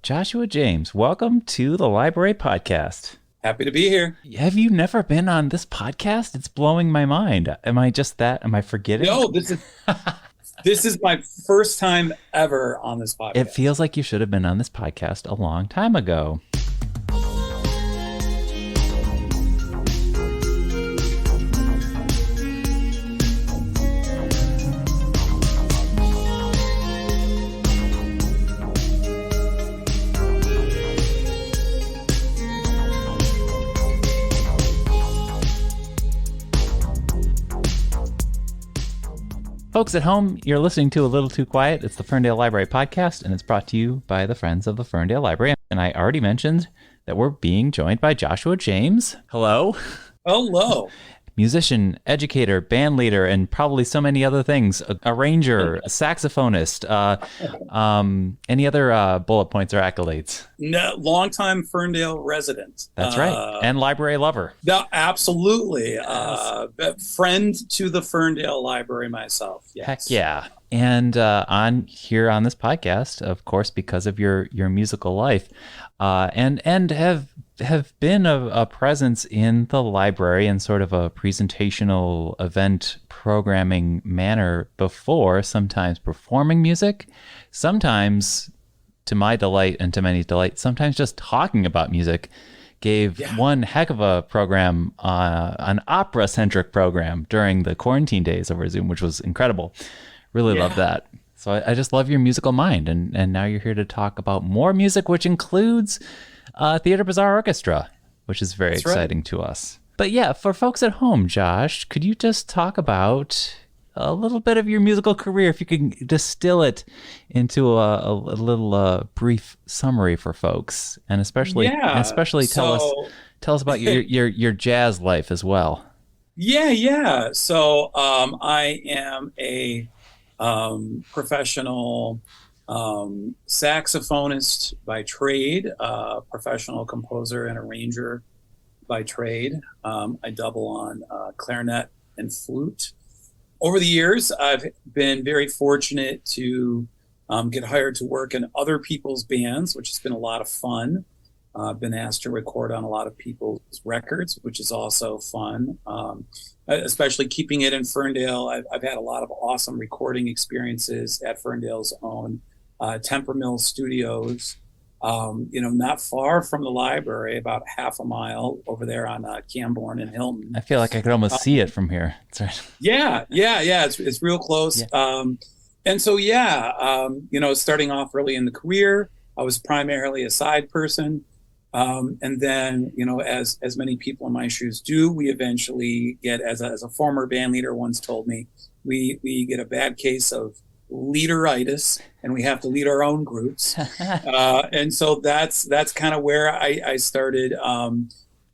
Joshua James, welcome to the Library Podcast. Happy to be here. Have you never been on this podcast? It's blowing my mind. Am I just that? Am I forgetting? No, this is my first time ever on this podcast. It feels like you should have been on this podcast a long time ago. Folks at home, you're listening to A Little Too Quiet. It's the Ferndale Library Podcast, and it's brought to you by the Friends of the Ferndale Library. And I already mentioned that we're being joined by Joshua James. Hello. Hello. Musician, educator, band leader, and probably so many other things. A arranger, a saxophonist, any other bullet points or accolades? No, longtime Ferndale resident. That's right. And library lover. No, absolutely. Yes. Friend to the Ferndale Library myself. Yes. Heck yeah. And on this podcast, of course, because of your musical life, and have been a presence in the library in sort of a presentational event programming manner before, sometimes performing music, sometimes to my delight and to many delight, sometimes just talking about music. Gave one heck of a program, an opera-centric program during the quarantine days over Zoom, which was incredible. Really love that. So I just love your musical mind. And now you're here to talk about more music, which includes Theatre Bizarre Orchestra, which is very exciting to us. But yeah, for folks at home, Josh, could you just talk about a little bit of your musical career, if you can distill it into a little brief summary for folks, and especially tell us about your jazz life as well. Yeah. So I am a professional saxophonist by trade, professional composer and arranger by trade. I double on clarinet and flute. Over the years, I've been very fortunate to get hired to work in other people's bands, which has been a lot of fun. I've been asked to record on a lot of people's records, which is also fun. Especially keeping it in Ferndale. I've had a lot of awesome recording experiences at Ferndale's own Tempermill Studios, not far from the library, about half a mile over there on Camborne and Hilton. I feel like I could almost see it from here. That's right. Yeah. It's real close. Yeah. Starting off early in the career, I was primarily a side person. And then, as many people in my shoes do, we eventually get, as a former band leader once told me, we get a bad case of leaderitis, and we have to lead our own groups. And so that's kind of where I started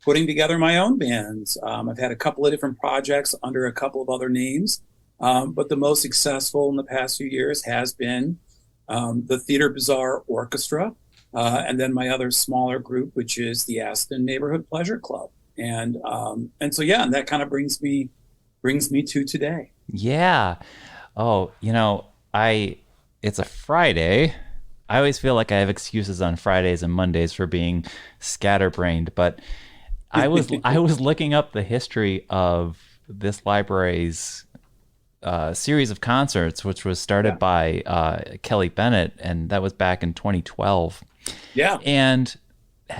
putting together my own bands. I've had a couple of different projects under a couple of other names, but the most successful in the past few years has been the Theatre Bizarre Orchestra. And then my other smaller group, which is the Aston Neighborhood Pleasure Club. And that kind of brings me to today. Yeah. Oh, it's a Friday. I always feel like I have excuses on Fridays and Mondays for being scatterbrained, but I was looking up the history of this library's series of concerts, which was started by Kelly Bennett, and that was back in 2012. Yeah. And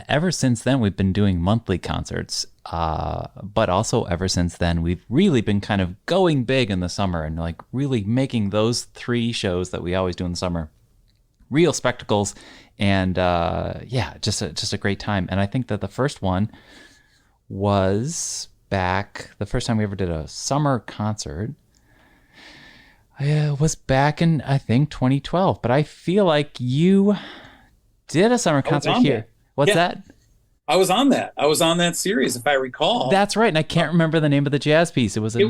ever since then, we've been doing monthly concerts. But also ever since then, we've really been kind of going big in the summer and like really making those 3 shows that we always do in the summer real spectacles. And just a great time. And I think that the first one was the first time we ever did a summer concert was back in, I think, 2012. But I feel like you did a summer concert here. What's that? I was on that series, if I recall. That's right. And I can't remember the name of the jazz piece. It was a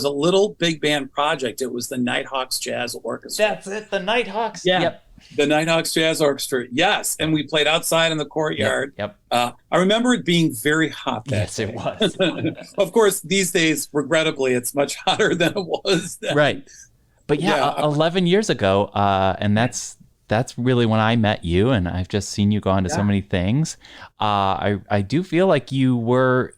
little big band project. It was the Nighthawks Jazz Orchestra. That's it. The Nighthawks. Yeah. Yep. The Nighthawks Jazz Orchestra. Yes. And we played outside in the courtyard. Yep. I remember it being very hot that day. It was. Of course, these days, regrettably, it's much hotter than it was then. Right. But 11 years ago, and that's that's really when I met you, and I've just seen you go on to so many things. I do feel like you were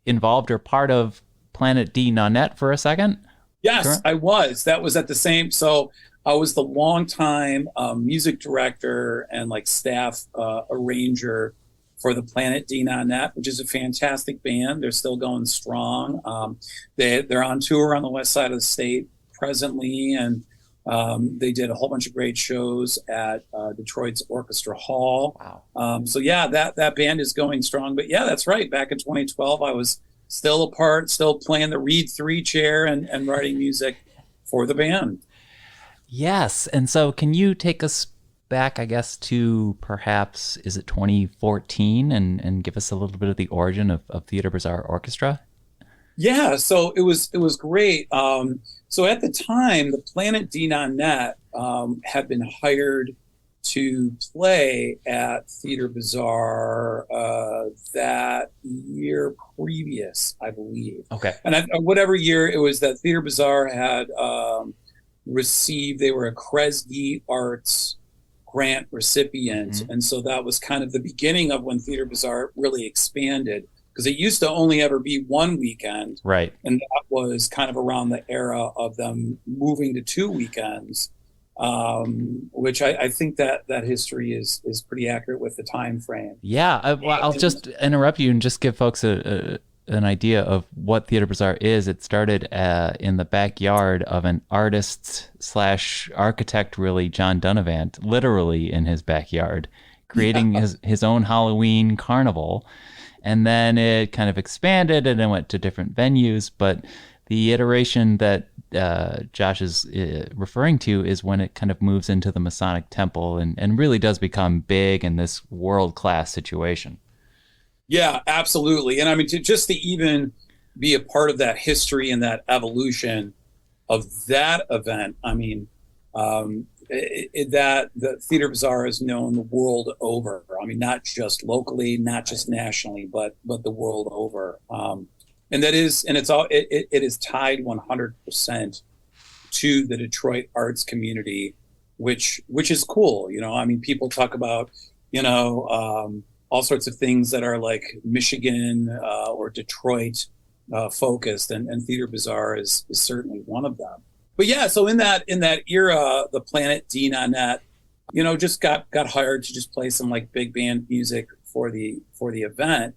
involved or part of Planet D Nanette for a second. Yes, Correct? I was. That was at the same. So I was the longtime music director and like staff arranger for the Planet D Nanette, which is a fantastic band. They're still going strong. They're on tour on the west side of the state presently, and they did a whole bunch of great shows at Detroit's Orchestra Hall. Wow. So yeah, that band is going strong. But yeah, that's right. Back in 2012, I was still playing the Reed 3 chair and writing music for the band. Yes. And so can you take us back, I guess, to perhaps, is it 2014, and give us a little bit of the origin of Theatre Bizarre Orchestra? Yeah, so it was great. So at the time, the Planet D Nanette had been hired to play at Theatre Bizarre that year previous, I believe. Okay. And whatever year it was that Theatre Bizarre had received, they were a Kresge Arts grant recipient. Mm-hmm. And so that was kind of the beginning of when Theatre Bizarre really expanded, because it used to only ever be one weekend. Right. And that was kind of around the era of them moving to 2 weekends. Which I think that history is pretty accurate with the time frame. Yeah, I'll just interrupt you and just give folks an idea of what Theatre Bizarre is. It started in the backyard of an artist / architect, really, John Dunavant, literally in his backyard, creating his own Halloween carnival. And then it kind of expanded and it went to different venues. But the iteration that Josh is referring to is when it kind of moves into the Masonic Temple and really does become big in this world-class situation. Yeah, absolutely. And I mean, to even be a part of that history and that evolution of that event, I mean, that the Theatre Bizarre is known the world over. I mean, not just locally, not just nationally, but the world over. And it is tied 100% to the Detroit arts community, which is cool. You know, I mean, people talk about, all sorts of things that are like Michigan or Detroit focused, and Theatre Bizarre is certainly one of them. But yeah, so in that era, the Planet D Nanette, just got hired to just play some like big band music for the event.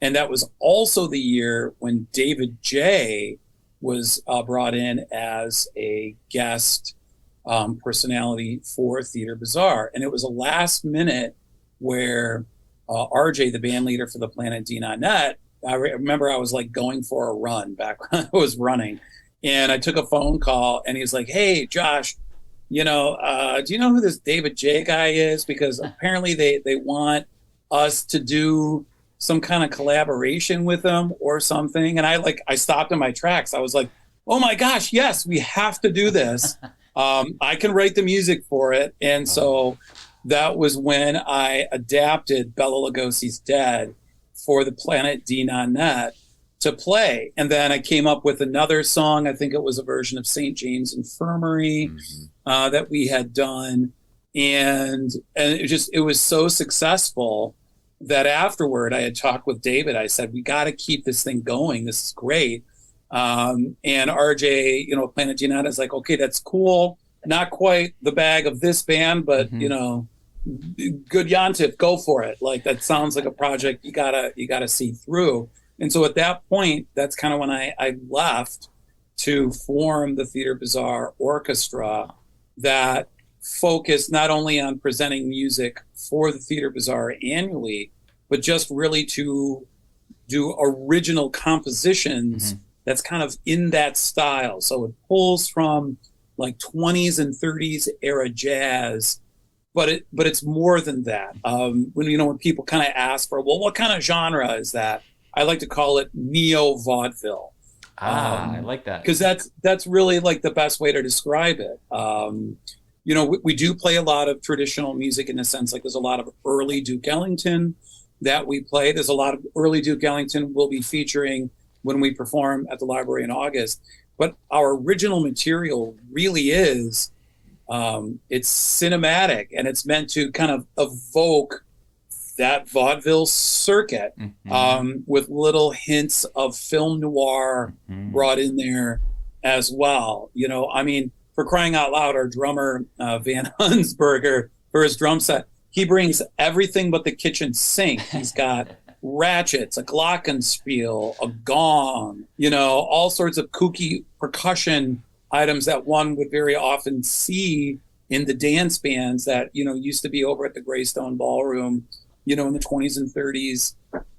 And that was also the year when David J was brought in as a guest personality for Theatre Bizarre. And it was a last minute where RJ, the band leader for the Planet D Nanette, I remember I was like going for a run back when I was running. And I took a phone call and he was like, "Hey, Josh, do you know who this David J guy is? Because apparently they want us to do some kind of collaboration with them or something." And I stopped in my tracks. I was like, "Oh my gosh, yes, we have to do this. I can write the music for it." And so that was when I adapted Bela Lugosi's Dead for the Planet D Nanette to play. And then I came up with another song. I think it was a version of St. James Infirmary that we had done. And it was so successful that afterward I had talked with David. I said, "We got to keep this thing going. This is great." And RJ, Planet D Nanette is like, "Okay, that's cool. Not quite the bag of this band, but good Yantif, go for it. Like, that sounds like a project you gotta see through." And so at that point, that's kind of when I left to form the Theatre Bizarre Orchestra that focused not only on presenting music for the Theatre Bizarre annually, but just really to do original compositions that's kind of in that style. So it pulls from like 20s and 30s era jazz, but it's more than that. When people kind of ask for, well, what kind of genre is that? I like to call it neo vaudeville. I like that, because that's really like the best way to describe it. We do play a lot of traditional music in the sense, like there's a lot of early Duke Ellington that we play. There's a lot of early Duke Ellington we'll be featuring when we perform at the library in August. But our original material really is It's cinematic, and it's meant to kind of evoke that vaudeville circuit, with little hints of film noir brought in there as well. You know, I mean, for crying out loud, our drummer, Van Hunsberger, for his drum set, he brings everything but the kitchen sink. He's got ratchets, a glockenspiel, a gong, you know, all sorts of kooky percussion items that one would very often see in the dance bands that, you know, used to be over at the Greystone Ballroom, you know, in the 20s and 30s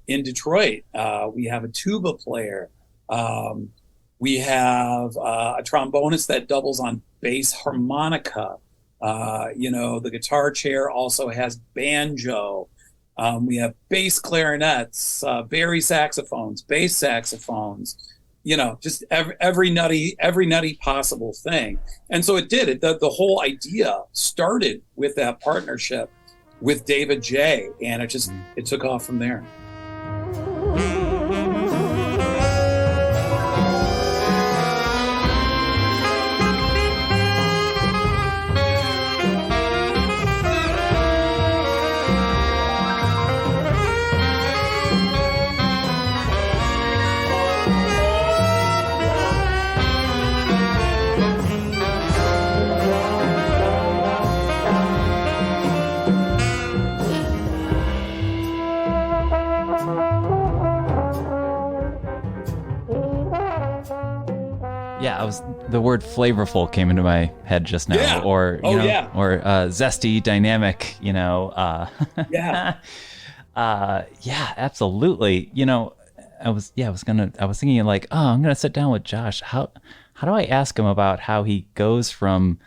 in Detroit. We have a tuba player. We have a trombonist that doubles on bass harmonica. You know, the guitar chair also has banjo. We have bass clarinets, bari saxophones, bass saxophones, you know, just every nutty possible thing. And so it did. The whole idea started with that partnership with David J. And it took off from there. Yeah, the word flavorful came into my head just now, yeah. or zesty, dynamic, you know. Yeah, yeah, absolutely. You know, I was thinking like, oh, I'm gonna sit down with Josh. How do I ask him about how he goes from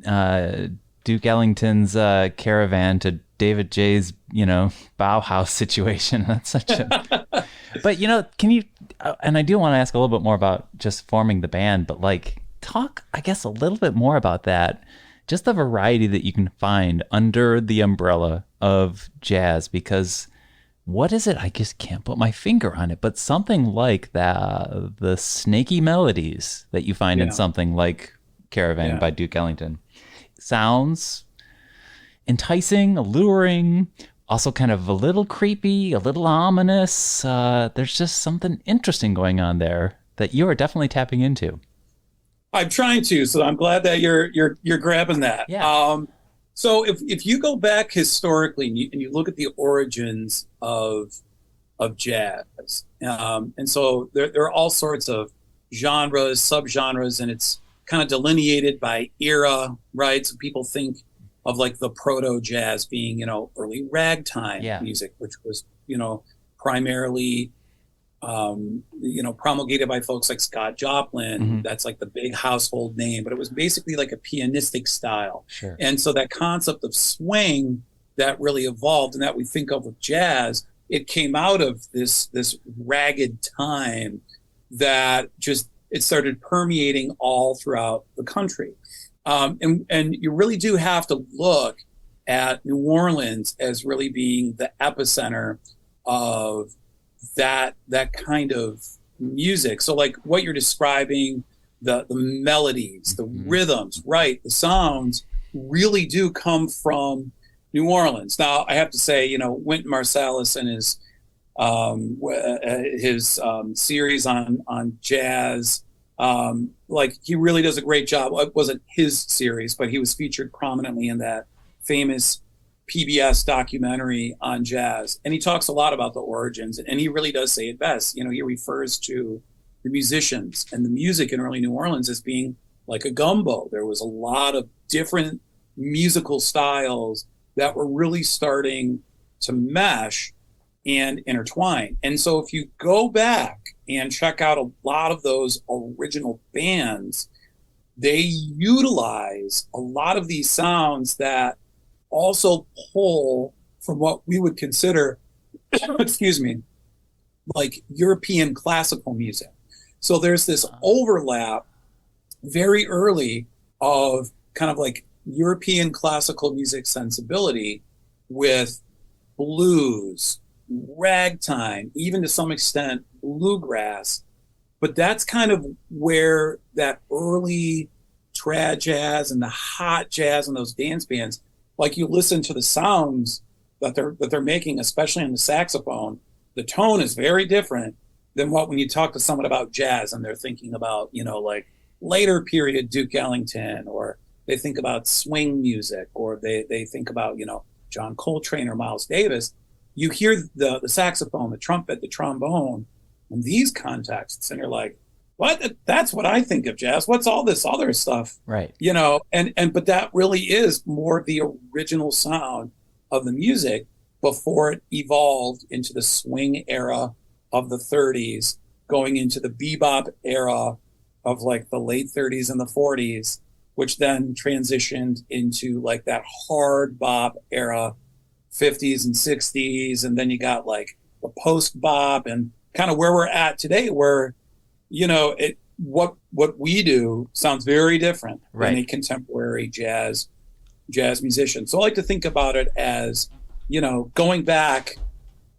Duke Ellington's Caravan to David J's, you know, Bauhaus situation? That's such a. But, you know, can you, and I do want to ask a little bit more about just forming the band, but like talk, I guess, a little bit more about that, just the variety that you can find under the umbrella of jazz, because what is it? I just can't put my finger on it, but something like the snaky melodies that you find in something like Caravan by Duke Ellington sounds enticing, alluring, also kind of a little creepy, a little ominous. There's just something interesting going on there that you are definitely tapping into. I'm trying to, so I'm glad that you're grabbing that. Yeah. So if you go back historically and you look at the origins of jazz, and so there are all sorts of genres, subgenres, and it's kind of delineated by era, right? So people think of like the proto jazz being, you know, early ragtime music, which was, you know, primarily, you know, promulgated by folks like Scott Joplin. That's like the big household name, but it was basically like a pianistic style. Sure. And so that concept of swing that really evolved and that we think of with jazz, it came out of this ragged time that just, it started permeating all throughout the country. And you really do have to look at New Orleans as really being the epicenter of that kind of music. So like what you're describing, the melodies, the rhythms, right, the sounds really do come from New Orleans. Now I have to say, you know, Wynton Marsalis and his series on jazz, like he really does a great job. It wasn't his series, but he was featured prominently in that famous PBS documentary on jazz. And he talks a lot about the origins, and he really does say it best. You know, he refers to the musicians and the music in early New Orleans as being like a gumbo. There was a lot of different musical styles that were really starting to mesh and intertwine. And so if you go back and check out a lot of those original bands, they utilize a lot of these sounds that also pull from what we would consider, excuse me, like European classical music. So there's this overlap very early of kind of like European classical music sensibility with blues, ragtime, even to some extent bluegrass. But that's kind of where that early trad jazz and the hot jazz and those dance bands, like you listen to the sounds that they're making, especially on the saxophone, the tone is very different than what when you talk to someone about jazz and they're thinking about, you know, like later period Duke Ellington, or they think about swing music, or they think about, you know, John Coltrane or Miles Davis. You hear the saxophone, the trumpet, the trombone in these contexts, and you're like, what? That's what I think of jazz. What's all this other stuff? Right. You know, and but that really is more the original sound of the music before it evolved into the swing era of the 30s, going into the bebop era of like the late 30s and the 40s, which then transitioned into like that hard bop era, 50s and 60s. And then you got like the post bop and kind of where we're at today, where, you know, what we do sounds very different than a contemporary jazz musician. So I like to think about it as, you know, going back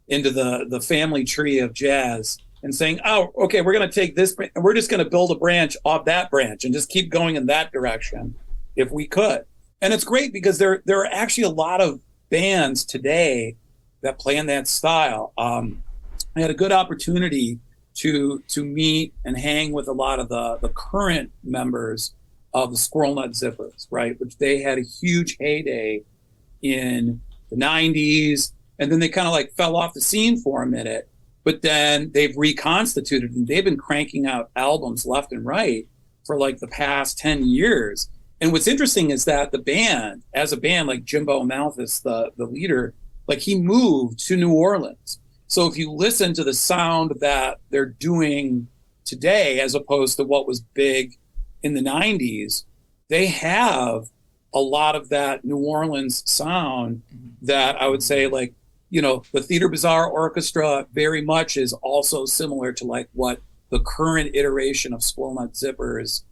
into the family tree of jazz and saying, oh, okay, we're going to take this and we're just going to build a branch off that branch and just keep going in that direction if we could. And it's great because there are actually a lot of bands today that play in that style. I had a good opportunity to meet and hang with a lot of the current members of the Squirrel Nut Zippers, right? Which they had a huge heyday in the 90s, and then they kind of like fell off the scene for a minute, but then they've reconstituted and they've been cranking out albums left and right for like the past 10 years. And what's interesting is that the band, as a band, like Jimbo Malthus, the leader, like he moved to New Orleans. So if you listen to the sound that they're doing today, as opposed to what was big in the 90s, they have a lot of that New Orleans sound that I would say, like, you know, the Theatre Bizarre Orchestra very much is also similar to like what the current iteration of Squirrel Nut Zippers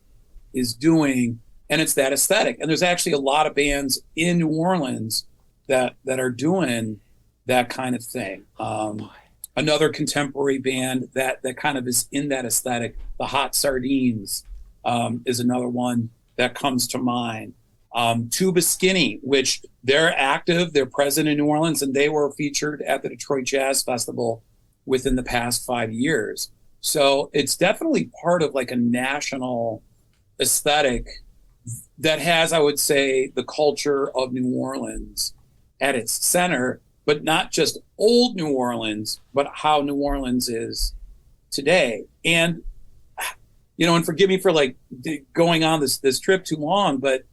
is doing. And it's that aesthetic. And there's actually a lot of bands in New Orleans that are doing that kind of thing. Another contemporary band that kind of is in that aesthetic, the Hot Sardines, is another one that comes to mind. Tuba Skinny, which they're active, they're present in New Orleans, and they were featured at the Detroit Jazz Festival within the past 5 years. So it's definitely part of like a national aesthetic that has, I would say, the culture of New Orleans at its center, but not just old New Orleans, but how New Orleans is today. And, you know, and forgive me for like going on this trip too long, but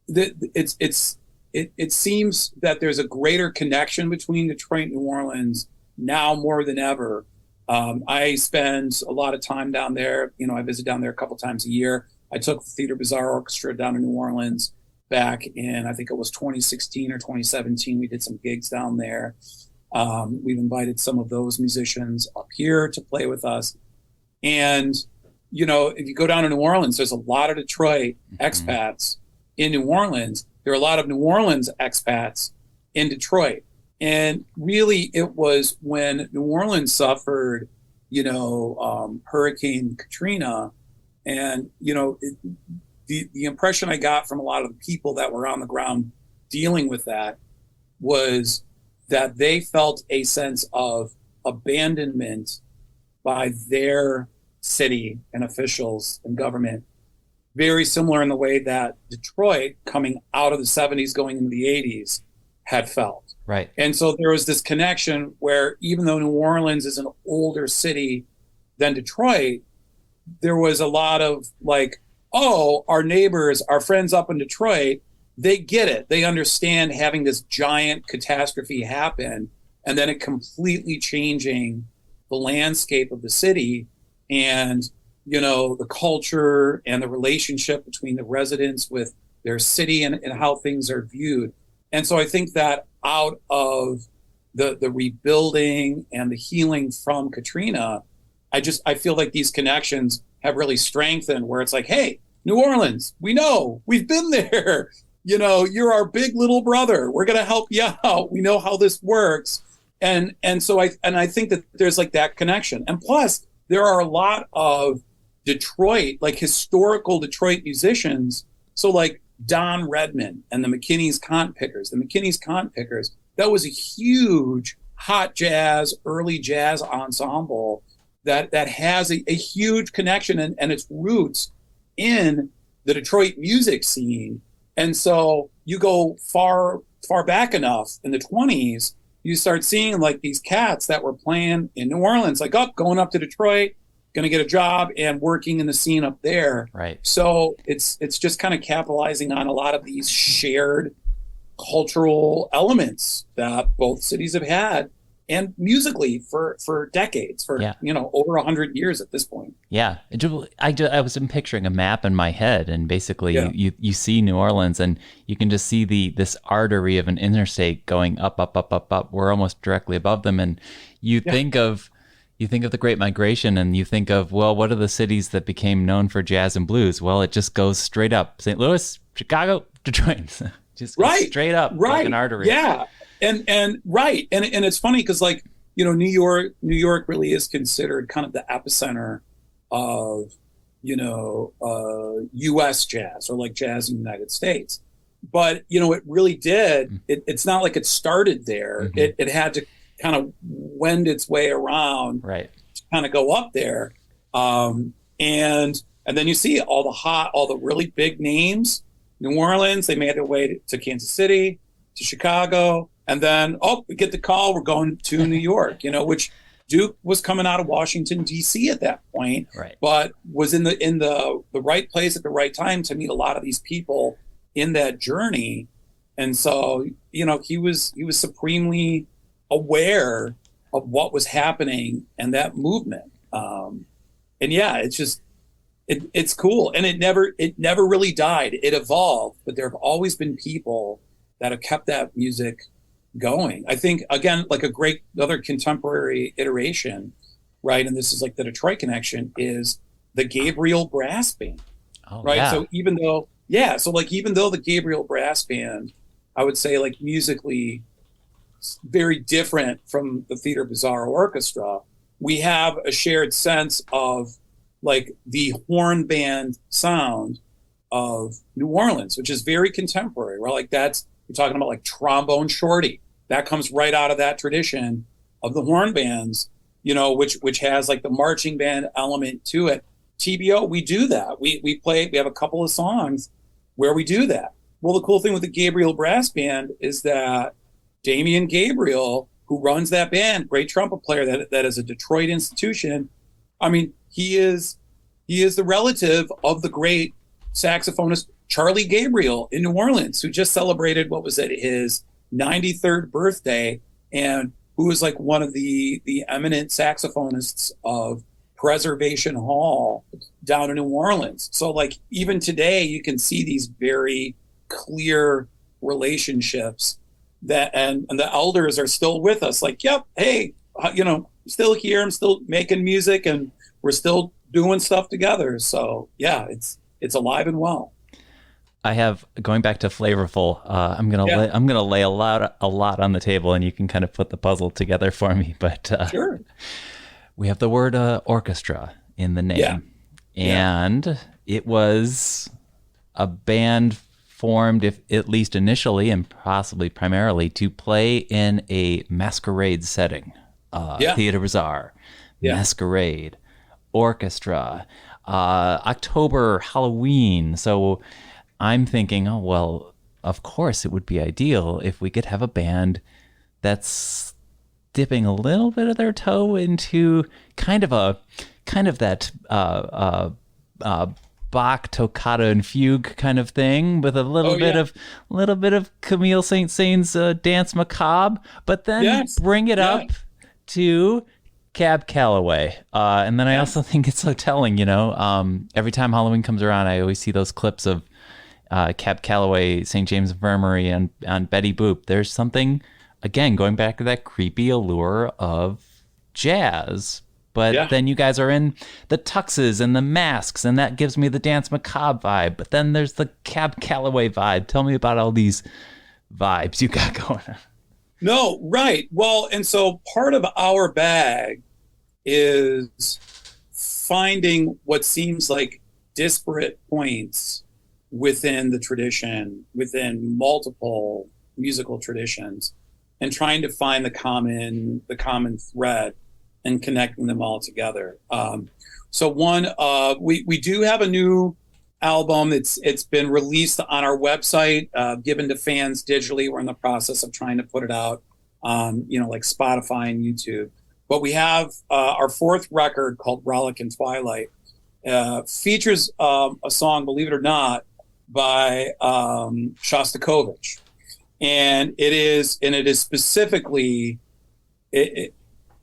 it seems that there's a greater connection between Detroit and New Orleans now more than ever. I spend a lot of time down there. You know, I visit down there a couple times a year. I took the Theatre Bizarre Orchestra down to New Orleans back in, I think it was 2016 or 2017. We did some gigs down there. We've invited some of those musicians up here to play with us. And, you know, if you go down to New Orleans, there's a lot of Detroit expats in New Orleans. There are a lot of New Orleans expats in Detroit. And really, it was when New Orleans suffered, you know, Hurricane Katrina. And, you know, the impression I got from a lot of the people that were on the ground dealing with that was that they felt a sense of abandonment by their city and officials and government, very similar in the way that Detroit, coming out of the 70s, going into the 80s, had felt. Right. And so there was this connection where even though New Orleans is an older city than Detroit, there was a lot of like, oh, our neighbors, our friends up in Detroit, they get it. They understand having this giant catastrophe happen and then it completely changing the landscape of the city and, you know, the culture and the relationship between the residents with their city and how things are viewed. And so I think that out of the rebuilding and the healing from Katrina, I feel like these connections have really strengthened where it's like, hey, New Orleans, we know, we've been there. You know, you're our big little brother. We're going to help you out. We know how this works. And so I think that there's like that connection. And plus, there are a lot of Detroit, like historical Detroit musicians. So like Don Redman and the McKinney's Cont Pickers. The McKinney's Cont Pickers, that was a huge hot jazz, early jazz ensemble that has a huge connection and its roots in the Detroit music scene. And so you go far back enough in the 20s, you start seeing like these cats that were playing in New Orleans, like going up to Detroit, going to get a job and working in the scene up there. Right. So it's just kind of capitalizing on a lot of these shared cultural elements that both cities have had, and musically for decades, for over 100 years at this point. Yeah, I was picturing a map in my head, and basically you see New Orleans, and you can just see this artery of an interstate going up, up, up, up, up. We're almost directly above them, and you think of the Great Migration, and you think of, well, what are the cities that became known for jazz and blues? Well, it just goes straight up: St. Louis, Chicago, Detroit. Just straight up, like an artery. Yeah. And right. And it's funny because, like, New York really is considered kind of the epicenter of, US jazz, or like jazz in the United States. But, it really did. It's not like it started there. Mm-hmm. It had to kind of wend its way around, right, to kind of go up there. And then you see all the really big names. New Orleans, they made their way to Kansas City, to Chicago, and then we get the call, we're going to New York, which Duke was coming out of Washington D.C. at that point, right, but was in the right place at the right time to meet a lot of these people in that journey. And so, he was supremely aware of what was happening and that movement. It's just it's cool, and it never really died. It evolved, but there have always been people that have kept that music going. I think, again, like a great other contemporary iteration, right? And this is like the Detroit connection, is the Gabriel Brass Band, right? Yeah. So even though the Gabriel Brass Band, I would say, like, musically very different from the Theatre Bizarre Orchestra, we have a shared sense of like the horn band sound of New Orleans, which is very contemporary. Right? Like you're talking about like Trombone Shorty. That comes right out of that tradition of the horn bands, which has like the marching band element to it. TBO, we do that. We have a couple of songs where we do that. Well, the cool thing with the Gabriel Brass Band is that Damian Gabriel, who runs that band, great trumpet player that is a Detroit institution. I mean, he is the relative of the great saxophonist Charlie Gabriel in New Orleans, who just celebrated, his 93rd birthday, and who is like one of the eminent saxophonists of Preservation Hall down in New Orleans. So like even today, you can see these very clear relationships and the elders are still with us. Like, yep, hey, still here. I'm still making music, and we're still doing stuff together. So yeah, it's alive and well. I have, going back to flavorful, I'm gonna lay a lot on the table, and you can kind of put the puzzle together for me. But sure. We have the word orchestra in the name, and it was a band formed, if at least initially and possibly primarily, to play in a masquerade setting. Theatre Bizarre, Masquerade, Orchestra, October, Halloween. So I'm thinking, oh, well, of course it would be ideal if we could have a band that's dipping a little bit of their toe into kind of that Bach toccata and fugue kind of thing, with a little bit of Camille Saint-Saëns' Dance Macabre, but then bring it up to Cab Calloway. And then I also think it's so telling, every time Halloween comes around, I always see those clips of Cab Calloway, St. James Infirmary, and on Betty Boop. There's something, again, going back to that creepy allure of jazz. But then you guys are in the tuxes and the masks, and that gives me the Dance Macabre vibe. But then there's the Cab Calloway vibe. Tell me about all these vibes you got going on. No, right. Well, and so part of our bag is finding what seems like disparate points within the tradition, within multiple musical traditions, and trying to find the common thread and connecting them all together. So we do have a new album. It's been released on our website, given to fans digitally. We're in the process of trying to put it out on, like Spotify and YouTube. But we have our fourth record called Relic in Twilight. Features a song, believe it or not, by Shostakovich, and it is specifically it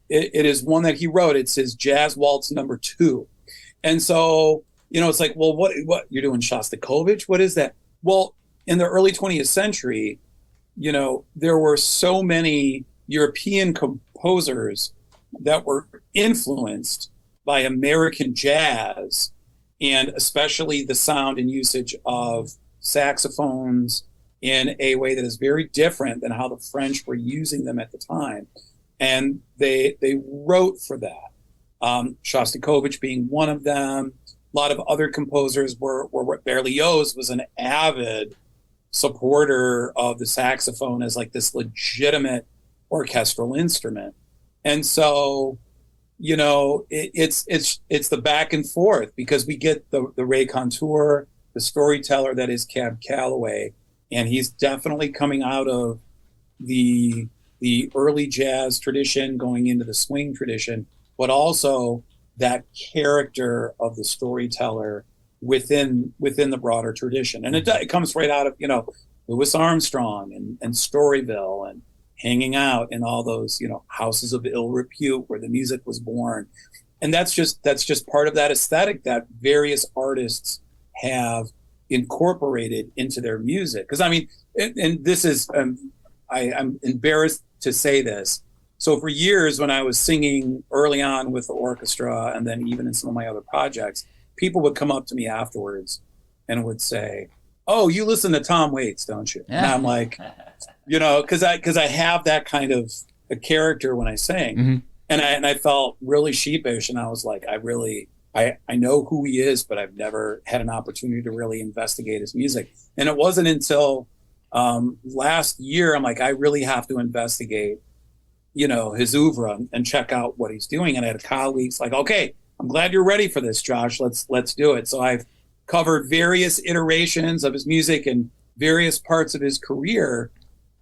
is one that he wrote. It's his Jazz Waltz number 2, and so it's like, well, what you're doing, Shostakovich? What is that? Well, in the early 20th century, there were so many European composers that were influenced by American jazz, and especially the sound and usage of saxophones in a way that is very different than how the French were using them at the time. And they wrote for that. Shostakovich being one of them. A lot of other composers were Berlioz was an avid supporter of the saxophone as like this legitimate orchestral instrument. And so, it's the back and forth, because we get the raconteur, the storyteller that is Cab Calloway, and he's definitely coming out of the early jazz tradition, going into the swing tradition, but also that character of the storyteller within the broader tradition. And it comes right out of, Louis Armstrong and Storyville and hanging out in all those, houses of ill repute where the music was born. And that's just part of that aesthetic that various artists have incorporated into their music. Because and this is, I'm embarrassed to say this. So for years, when I was singing early on with the orchestra, and then even in some of my other projects, people would come up to me afterwards and would say, "Oh, you listen to Tom Waits, don't you?" And I'm like, because I have that kind of a character when I sing, Mm-hmm. and I felt really sheepish, and I was like, I know who he is, but I've never had an opportunity to really investigate his music. And it wasn't until last year I'm like, I really have to investigate, his oeuvre and check out what he's doing. And I had colleagues like, okay, I'm glad you're ready for this, Josh. Let's do it. So I've covered various iterations of his music and various parts of his career.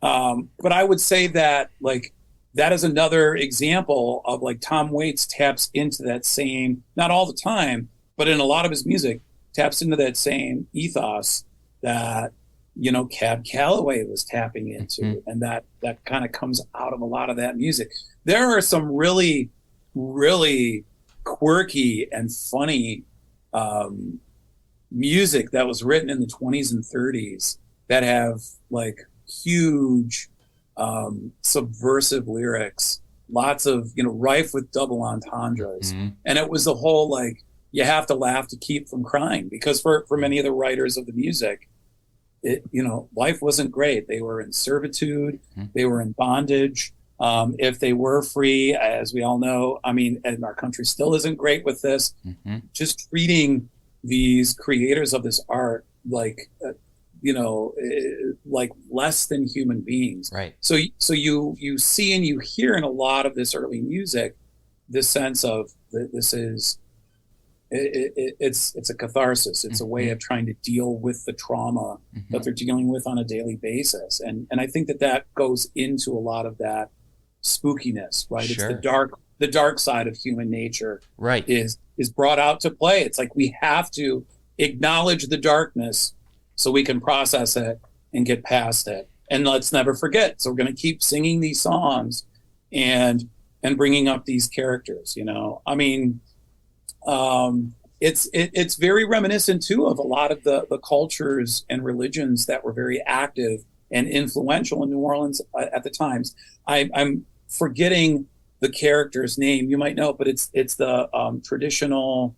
But I would say that that is another example of Tom Waits taps into that same, not all the time, but in a lot of his music, taps into that same ethos that, Cab Calloway was tapping into. Mm-hmm. And that kind of comes out of a lot of that music. There are some really, really quirky and funny music that was written in the 20s and 30s that have huge subversive lyrics, lots of rife with double entendres. Mm-hmm. And it was the whole you have to laugh to keep from crying, because for many of the writers of the music, life wasn't great. They were in servitude. Mm-hmm. They were in bondage. If they were free, as we all know, and our country still isn't great with this, mm-hmm. just treating these creators of this art like less than human beings. Right. So you see and you hear in a lot of this early music, this sense of this is, it's a catharsis. It's mm-hmm. a way of trying to deal with the trauma mm-hmm. that they're dealing with on a daily basis. And I think that goes into a lot of that spookiness, right? Sure. It's the dark side of human nature, right, is brought out to play. It's we have to acknowledge the darkness so we can process it and get past it. And let's never forget. So we're going to keep singing these songs and bringing up these characters, it's very reminiscent too of a lot of the cultures and religions that were very active and influential in New Orleans at the times. I'm forgetting the character's name. You might know, but it's the traditional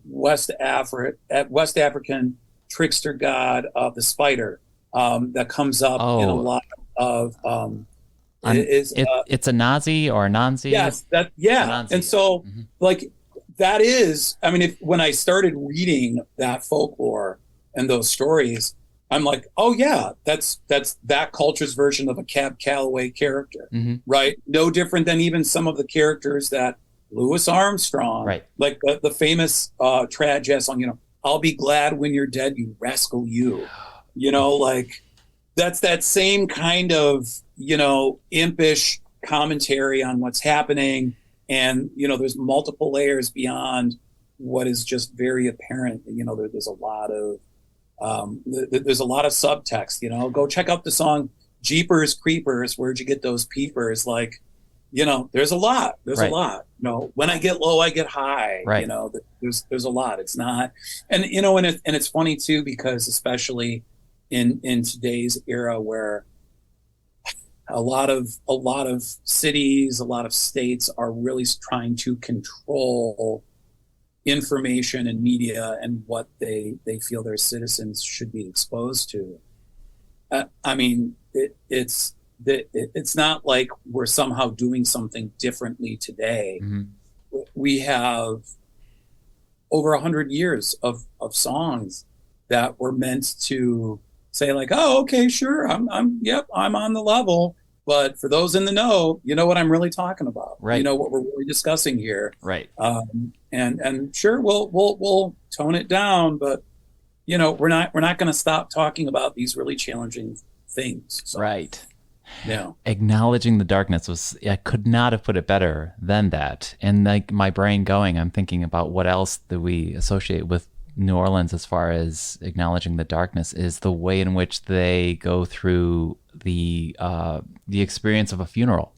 West African trickster god of the spider that comes up in a lot of it's a Nazi or a Nanzi. Yes, Anansi, and so mm-hmm. that is, I mean, when I started reading that folklore and those stories, I'm like, oh yeah, that's that culture's version of a Cab Calloway character, right? No different than even some of the characters that Louis Armstrong, right? Like the famous trad jazz song, I'll be glad when you're dead, you rascal, you. Like that's that same kind of impish commentary on what's happening, and there's multiple layers beyond what is just very apparent. There's a lot of there's a lot of subtext. Go check out the song Jeepers Creepers, where'd you get those peepers? Like, there's a lot. There's a lot. When I get low, I get high. Right. There's a lot. It's not, and it's funny too, because especially in today's era where a lot of cities, a lot of states are really trying to control information and media and what they feel their citizens should be exposed to. I mean, it's not like we're somehow doing something differently today. We have over 100 years of songs that were meant to say like, oh, okay, sure, I'm on the level. But for those in the know, you know what I'm really talking about. Right. You know what we're really discussing here. Right. And sure, we'll tone it down, but we're not going to stop talking about these really challenging things. So, right. Yeah. Acknowledging the darkness I could not have put it better than that. And like my brain going, I'm thinking about what else do we associate with New Orleans as far as acknowledging the darkness is the way in which they go through the experience of a funeral.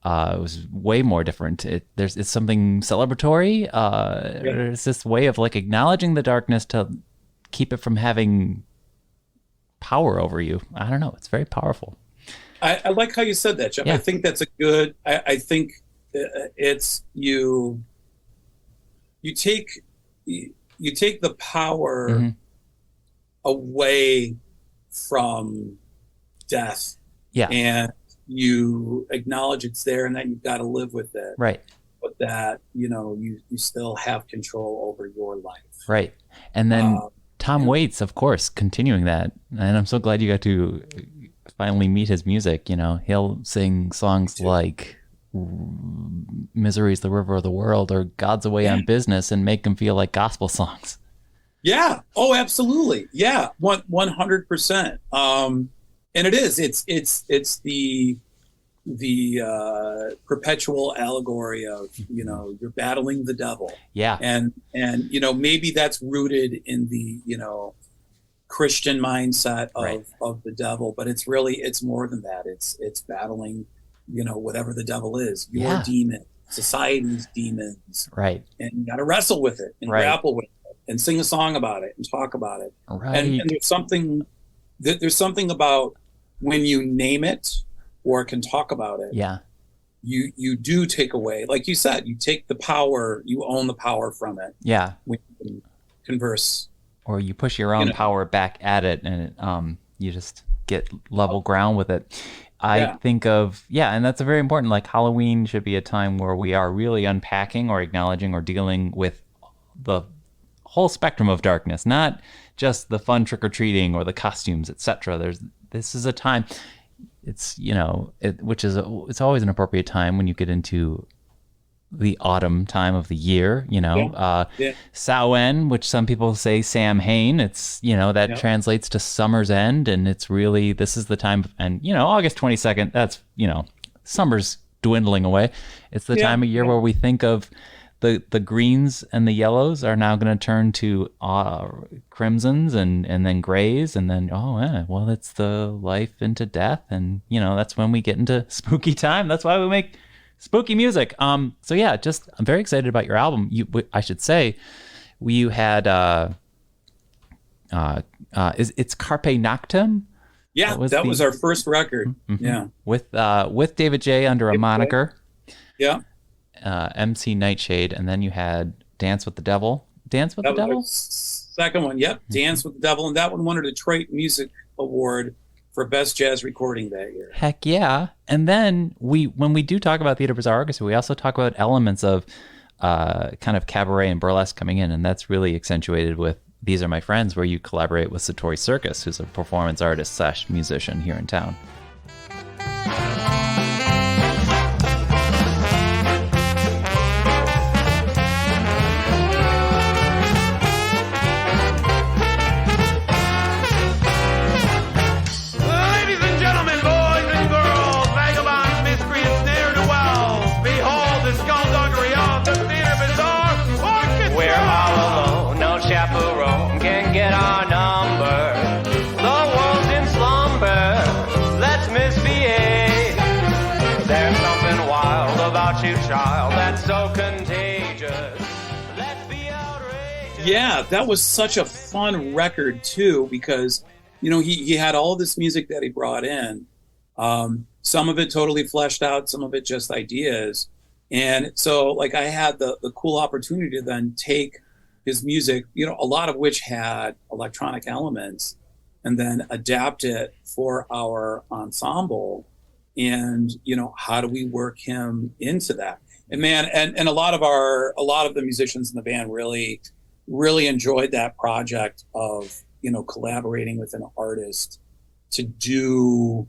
It was way more different. It's something celebratory. It's this way of like acknowledging the darkness to keep it from having power over you. I don't know. It's very powerful. I like how you said that, Jeff. Yeah. I think that's a good. I think it's you take the power away from death, and you acknowledge it's there and that you've got to live with it, right? But that you still have control over your life, right? And then Tom Waits, of course, continuing that, and I'm so glad you got to finally meet his music. He'll sing songs like Misery's the River of the World or God's Away on Business and make them feel like gospel songs. Yeah. Oh, absolutely. Yeah. 100%. And it is, it's the perpetual allegory of, you're battling the devil. Yeah. And, maybe that's rooted in the, Christian mindset of the devil, but it's more than that. It's battling, whatever the devil is, your demon, society's demons. Right. And you got to wrestle with it and grapple with it and sing a song about it and talk about it. Right. And there's something about when you name it or can talk about it. Yeah. You do take away, like you said, you take the power, you own the power from it. Yeah. When you can converse. Or you push your own power back at it and you just get level ground with it. I think of, and that's a very important, like Halloween should be a time where we are really unpacking or acknowledging or dealing with the whole spectrum of darkness, not just the fun trick-or-treating or the costumes, etc. This is a time, it's, it's always an appropriate time when you get into the autumn time of the year, Samhain, which some people say Samhain, it's, that translates to summer's end. And it's really, this is the time, and, August 22nd, that's, summer's dwindling away. It's the time of year where we think of the greens and the yellows are now going to turn to crimsons and then grays. And then, it's the life into death. And, that's when we get into spooky time. That's why we make spooky music. I'm very excited about your album. I should say, you had it's Carpe Noctem. Yeah, that was our first record. Mm-hmm. Yeah, with David J under a moniker. Yeah. MC Nightshade, and then you had Dance with the Devil. Dance with the Devil. Second one. Yep, Dance with the Devil, and that one won a Detroit Music Award for Best Jazz Recording that year. Heck yeah. And then when we do talk about Theatre Bizarre Orchestra, we also talk about elements of kind of cabaret and burlesque coming in, and that's really accentuated with These Are My Friends, where you collaborate with Satori Circus, who's a performance artist / musician here in town. Yeah, that was such a fun record too, because he had all this music that he brought in. Some of it totally fleshed out, some of it just ideas. And so like I had the cool opportunity to then take his music, a lot of which had electronic elements, and then adapt it for our ensemble. And how do we work him into that? And man, and a lot of the musicians in the band really enjoyed that project of collaborating with an artist to do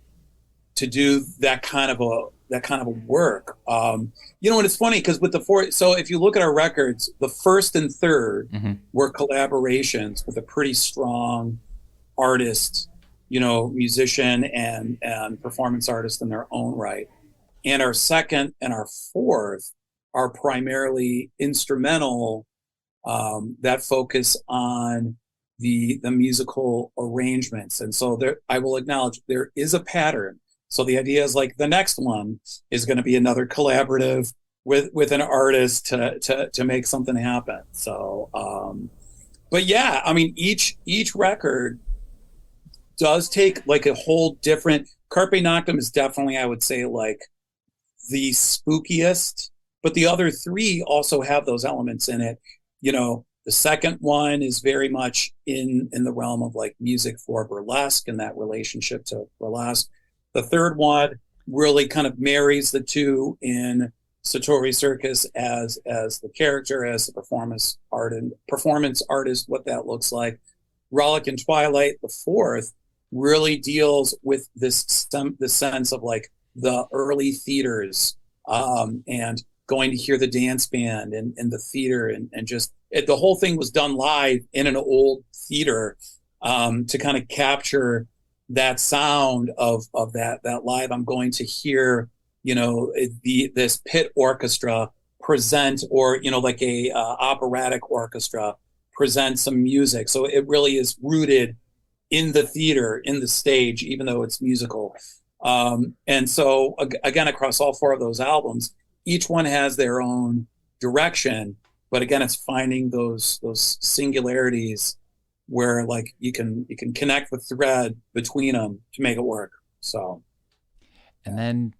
that kind of a work. And it's funny because with so if you look at our records, the first and third were collaborations with a pretty strong artist, musician and performance artist in their own right. And our second and our fourth are primarily instrumental that focus on the musical arrangements. And so I will acknowledge there is a pattern. So the idea is like the next one is going to be another collaborative with an artist to make something happen. So, but yeah, I mean, each record does take like a whole different. Carpe Noctem is definitely, I would say, like the spookiest, but the other three also have those elements in it. The second one is very much in the realm of like music for burlesque and that relationship to burlesque. The third one really kind of marries the two in Satori Circus as the character, as the performance artist, what that looks like. Rollick and Twilight, the fourth, really deals with the sense of like the early theaters and going to hear the dance band and the theater and just the whole thing was done live in an old theater to kind of capture that sound of that live. I'm going to hear this pit orchestra present, or like a operatic orchestra present some music. So it really is rooted in the theater, in the stage, even though it's musical. And so again, across all four of those albums, each one has their own direction, but again, it's finding those singularities where like you can connect the thread between them to make it work. So, and then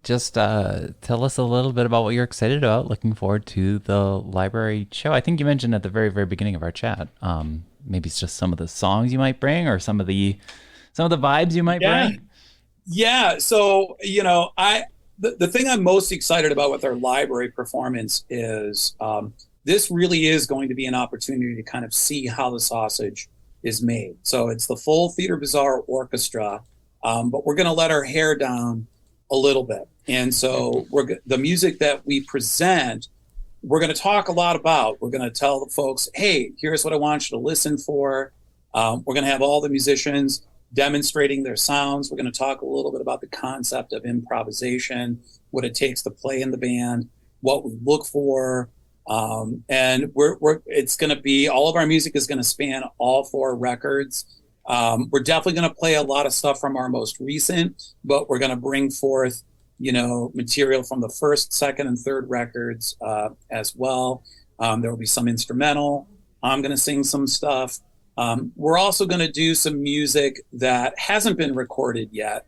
just tell us a little bit about what you're excited about. Looking forward to the library show. I think you mentioned at the very, very beginning of our chat. Maybe it's just some of the songs you might bring, or some of the vibes you might bring. Yeah. So the thing I'm most excited about with our library performance is this really is going to be an opportunity to kind of see how the sausage is made. So it's the full Theatre Bizarre Orchestra, but we're going to let our hair down a little bit. And so the music that we present, we're going to talk a lot about. We're going to tell the folks, hey, here's what I want you to listen for. We're going to have all the musicians demonstrating their sounds. We're going to talk a little bit about the concept of improvisation, what it takes to play in the band, what we look for. And it's going to be, all of our music is going to span all four records. We're definitely going to play a lot of stuff from our most recent, but we're going to bring forth, material from the first, second, and third records as well. There will be some instrumental. I'm going to sing some stuff. We're also going to do some music that hasn't been recorded yet.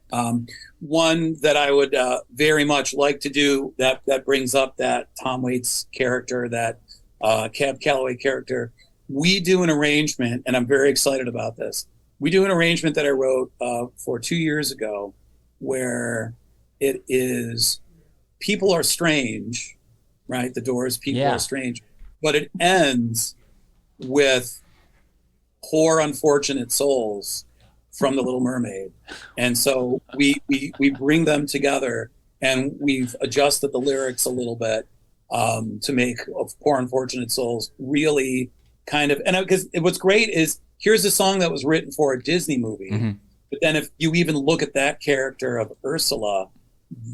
One that I would very much like to do that brings up that Tom Waits character, that Cab Calloway character. We do an arrangement, and I'm very excited about this. We do an arrangement that I wrote for 2 years ago, where it is, people are strange, right? The Doors, People Are Strange. But it ends with poor, unfortunate souls from The Little Mermaid. And so we bring them together, and we've adjusted the lyrics a little bit to make Poor, Unfortunate Souls really kind of, and because what's great is here's a song that was written for a Disney movie. Mm-hmm. But then if you even look at that character of Ursula,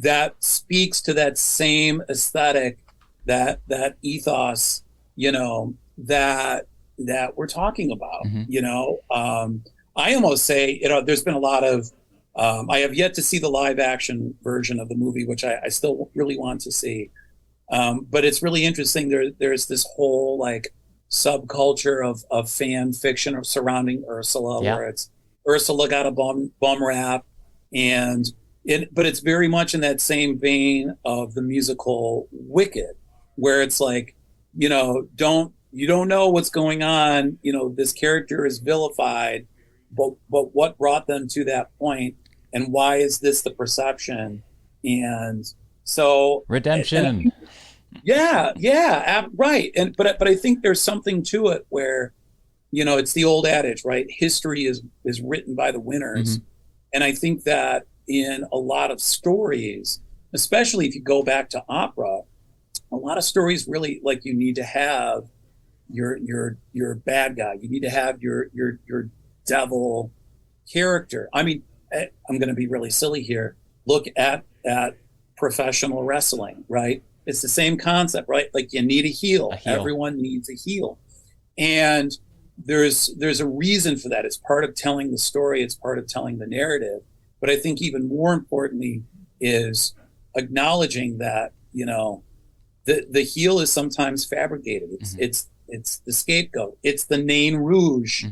that speaks to that same aesthetic, that ethos, that we're talking about. Mm-hmm. I almost say, there's been a lot of, I have yet to see the live action version of the movie, which I still really want to see. But it's really interesting. There's this whole like subculture of fan fiction surrounding Ursula, where it's Ursula got a bum rap, but it's very much in that same vein of the musical Wicked, where it's like, you don't know what's going on. This character is vilified, but what brought them to that point, and why is this the perception? And so redemption. Right. But I think there's something to it where, it's the old adage, right? History is written by the winners. Mm-hmm. And I think that in a lot of stories, especially if you go back to opera, a lot of stories really, like, you need to have your bad guy. You need to have your devil character. I mean, I'm going to be really silly here. Look at professional wrestling, right? It's the same concept, right? Like, you need a heel. Everyone needs a heel. And there's a reason for that. It's part of telling the story. It's part of telling the narrative. But I think even more importantly is acknowledging that, the heel is sometimes fabricated. It's the scapegoat. It's the nain rouge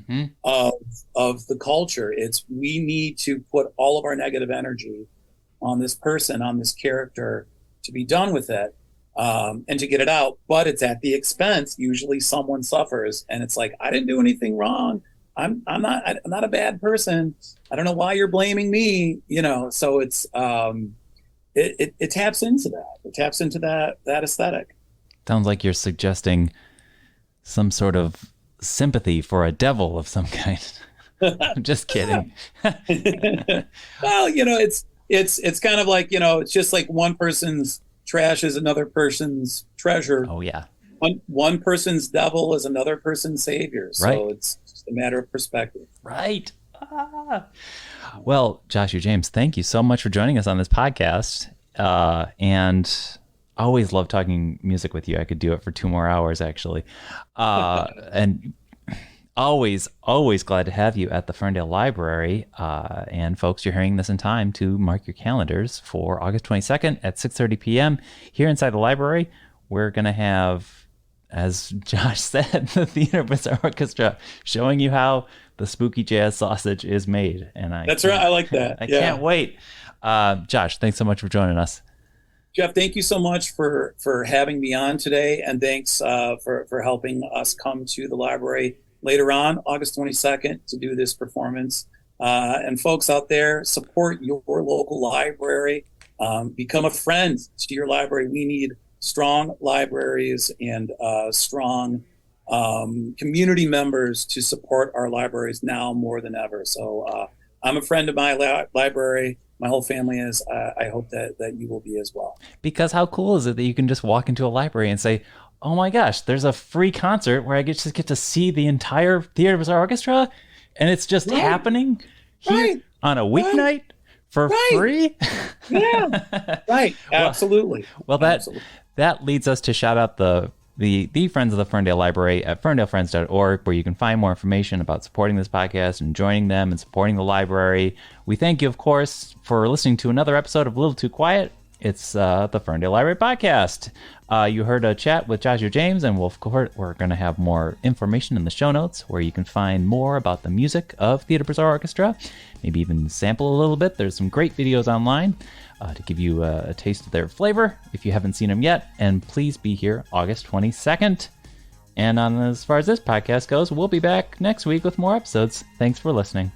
of the culture. We need to put all of our negative energy on this person, on this character, to be done with it, and to get it out. But it's at the expense. Usually someone suffers, and it's like, I didn't do anything wrong. I'm not a bad person. I don't know why you're blaming me. So it's it taps into that. It taps into that aesthetic. Sounds like you're suggesting some sort of sympathy for a devil of some kind. I'm just kidding. Well, it's kind of like, it's just like one person's trash is another person's treasure. Oh yeah. One person's devil is another person's savior. So right. It's just a matter of perspective. Right. Well, Joshua James, thank you so much for joining us on this podcast. And I always love talking music with you. I could do it for 2 more hours, actually. And always glad to have you at the Ferndale Library. And folks, you're hearing this in time to mark your calendars for August 22nd at 6:30 p.m. here inside the library. We're going to have, as Josh said, the Theatre Bizarre Orchestra showing you how the spooky jazz sausage is made. And that's right. I like that. I can't wait. Josh, thanks so much for joining us. Jeff, thank you so much for having me on today. And thanks for helping us come to the library later on, August 22nd, to do this performance. And folks out there, support your local library. Become a friend to your library. We need strong libraries and strong community members to support our libraries now more than ever. So I'm a friend of my library. My whole family is. I hope that you will be as well. Because how cool is it that you can just walk into a library and say, oh my gosh, there's a free concert where I just get to see the entire Theatre Bizarre Orchestra, and it's just happening here on a weeknight for free? Yeah, right. Absolutely. Well, that leads us to shout out the Friends of the Ferndale Library at ferndalefriends.org, where you can find more information about supporting this podcast and joining them and supporting the library. We thank you, of course, for listening to another episode of A Little Too Quiet. It's the Ferndale Library podcast. You heard a chat with Joshua James, and we're going to have more information in the show notes where you can find more about the music of Theatre Bizarre Orchestra, maybe even sample a little bit. There's some great videos online to give you a taste of their flavor if you haven't seen them yet. And please be here August 22nd. And as far as this podcast goes, we'll be back next week with more episodes. Thanks for listening.